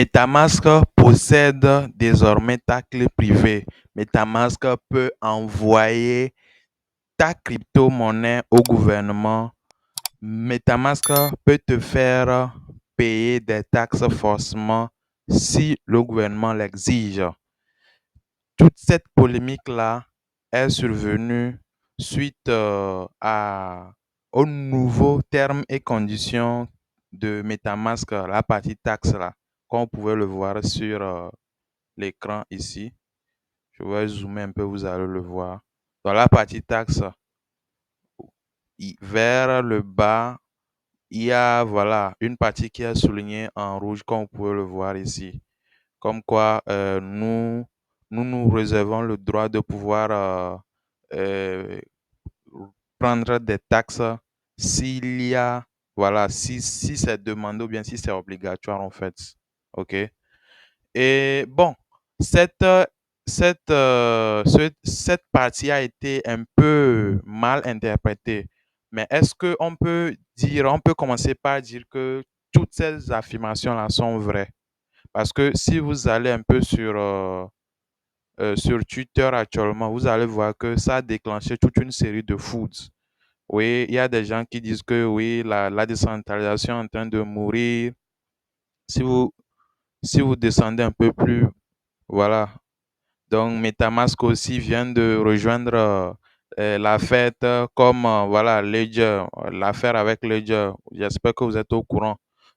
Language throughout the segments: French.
MetaMask possède désormais ta clé privée. MetaMask peut envoyer ta crypto-monnaie au gouvernement. MetaMask peut te faire payer des taxes forcément si le gouvernement l'exige. Toute cette polémique-là est survenue suite aux nouveaux termes et conditions de MetaMask, la partie taxe là, comme vous pouvez le voir sur l'écran ici. Je vais zoomer un peu, vous allez le voir. Dans la partie taxe, vers le bas, il y a voilà, une partie qui est soulignée en rouge, comme vous pouvez le voir ici. Comme quoi, nous réservons le droit de pouvoir euh, prendre des taxes s'il y a, voilà, si c'est demandé ou bien si c'est obligatoire en fait. OK? Et bon, cette, cette partie a été un peu mal interprétée. Mais est-ce qu'on peut dire, on peut commencer par dire que toutes ces affirmations-là sont vraies? Parce que si vous allez un peu sur Twitter actuellement, vous allez voir que ça a déclenché toute une série de foods. Oui, il y a des gens qui disent que oui, la décentralisation est en train de mourir. Si vous, si vous descendez un peu plus, voilà. Donc, MetaMask aussi vient de rejoindre la fête comme voilà, Ledger, l'affaire avec Ledger. J'espère que vous êtes au courant.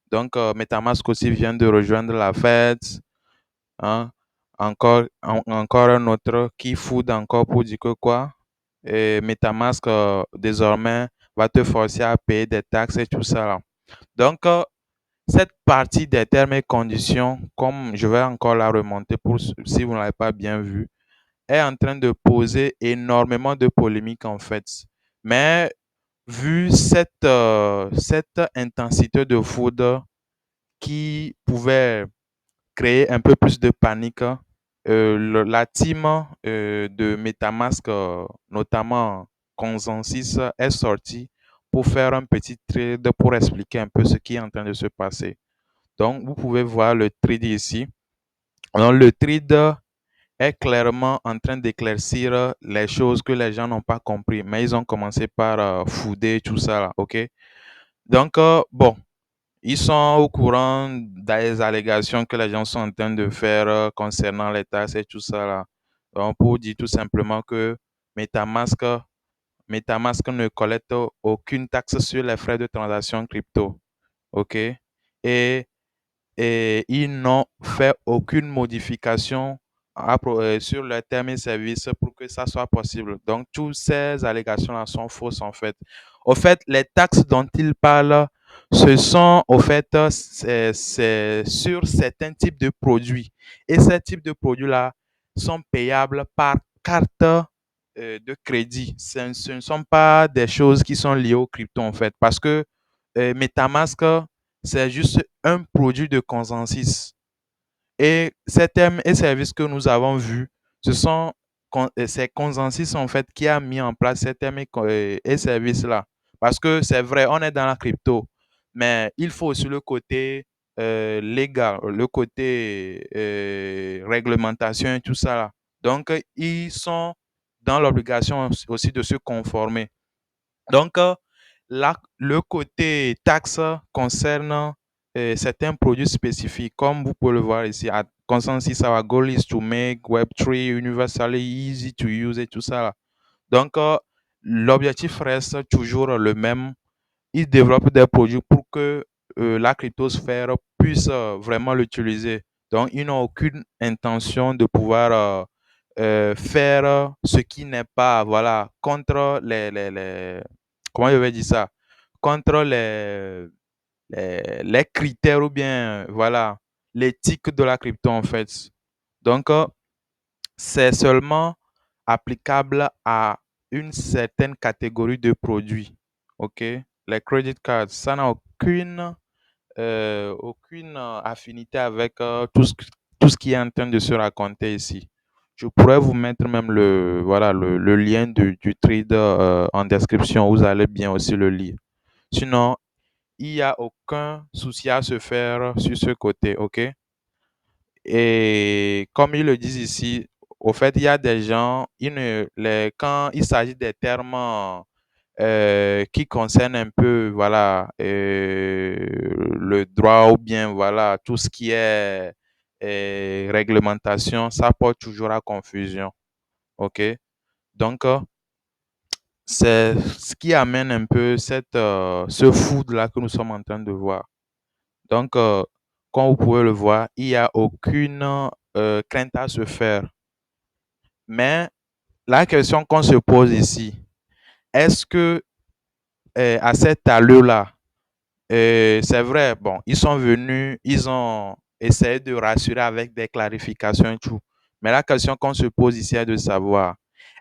Donc, MetaMask aussi vient de rejoindre la fête. Hein. Encore un autre qui fout encore pour dire que quoi? Et MetaMask, désormais, va te forcer à payer des taxes et tout ça là. Donc, cette partie des termes et conditions, comme je vais encore la remonter pour si vous ne l'avez pas bien vu, est en train de poser énormément de polémiques en fait. Mais vu cette intensité de foudre qui pouvait créer un peu plus de panique, la team de MetaMask, notamment Consensus, est sortie pour faire un petit trade pour expliquer un peu ce qui est en train de se passer. Donc, vous pouvez voir le trade ici. Alors, le trade est clairement en train d'éclaircir les choses que les gens n'ont pas compris, mais ils ont commencé par fouder tout ça là, ok? Donc, bon, ils sont au courant des allégations que les gens sont en train de faire concernant les taxes et tout ça là. Donc, pour dire tout simplement que MetaMask, MetaMask ne collecte aucune taxe sur les frais de transaction crypto, ok? Et et ils n'ont fait aucune modification sur les termes et services pour que ça soit possible. Donc, toutes ces allégations-là sont fausses en fait. Au fait, les taxes dont ils parlent, ce sont au fait c'est sur certains types de produits. Et ces types de produits-là sont payables par carte de crédit. Ce ne sont pas des choses qui sont liées au crypto en fait. Parce que MetaMask, c'est juste un produit de consensus. Et ces thèmes et services que nous avons vus, ce sont ces consensus en fait qui a mis en place ces thèmes et services-là. Parce que c'est vrai, on est dans la crypto, mais il faut aussi le côté légal, le côté réglementation et tout ça là. Donc, ils sont dans l'obligation aussi de se conformer. Donc, là, le côté taxe concerne certains produits spécifiques, comme vous pouvez le voir ici. À Consensus, our goal is to make Web3 universally easy to use et tout ça là. Donc, l'objectif reste toujours le même. Ils développent des produits pour que la cryptosphère puisse vraiment l'utiliser. Donc, ils n'ont aucune intention de pouvoir faire ce qui n'est pas, voilà, contre comment je vais dire ça, contre les critères ou bien, voilà, l'éthique de la crypto en fait. Donc, c'est seulement applicable à une certaine catégorie de produits. OK? Les credit cards, ça n'a aucune affinité avec tout ce qui est en train de se raconter ici. Je pourrais vous mettre même voilà, le lien du trade en description. Vous allez bien aussi le lire. Sinon, il n'y a aucun souci à se faire sur ce côté. OK? Et comme ils le disent ici, au fait, il y a des gens, quand il s'agit des termes qui concernent un peu, voilà, le droit ou bien, voilà, tout ce qui est réglementation, ça porte toujours à confusion. OK? Donc, c'est ce qui amène un peu ce food-là que nous sommes en train de voir. Donc, comme vous pouvez le voir, il n'y a aucune crainte à se faire. Mais la question qu'on se pose ici, est-ce que à cette allure-là, c'est vrai, bon, ils sont venus, ils ont essayé de rassurer avec des clarifications et tout. Mais la question qu'on se pose ici est de savoir,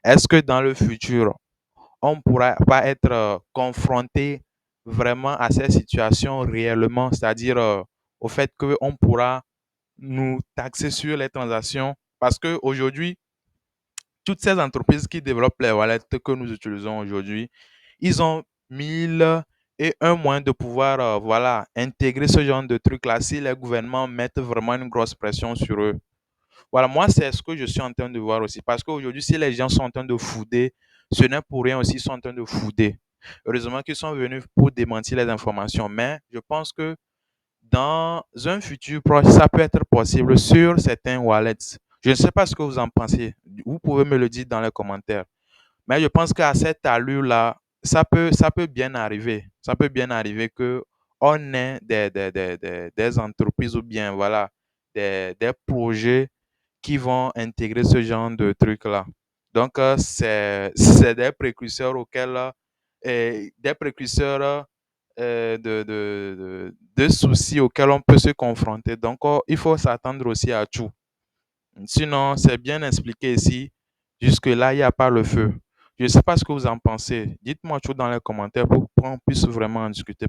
est-ce que dans le futur, on ne pourra pas être confronté vraiment à ces situations réellement, c'est-à-dire au fait qu'on pourra nous taxer sur les transactions parce qu'aujourd'hui, toutes ces entreprises qui développent les wallets que nous utilisons aujourd'hui, ils ont mille et un moyens de pouvoir voilà, intégrer ce genre de trucs-là si les gouvernements mettent vraiment une grosse pression sur eux. Voilà, moi, c'est ce que je suis en train de voir aussi. Parce qu'aujourd'hui, si les gens sont en train de fouder, ce n'est pour rien aussi, ils sont en train de fouder. Heureusement qu'ils sont venus pour démentir les informations. Mais je pense que dans un futur proche, ça peut être possible sur certains wallets. Je ne sais pas ce que vous en pensez. Vous pouvez me le dire dans les commentaires. Mais je pense qu'à cette allure-là, ça peut bien arriver. Ça peut bien arriver que on ait des entreprises ou bien voilà, des projets qui vont intégrer ce genre de trucs-là. Donc, c'est des précurseurs des précurseurs de soucis auxquels on peut se confronter. Donc, il faut s'attendre aussi à tout. Sinon, c'est bien expliqué ici. Jusque-là, il n'y a pas le feu. Je ne sais pas ce que vous en pensez. Dites-moi tout dans les commentaires pour qu'on puisse vraiment en discuter.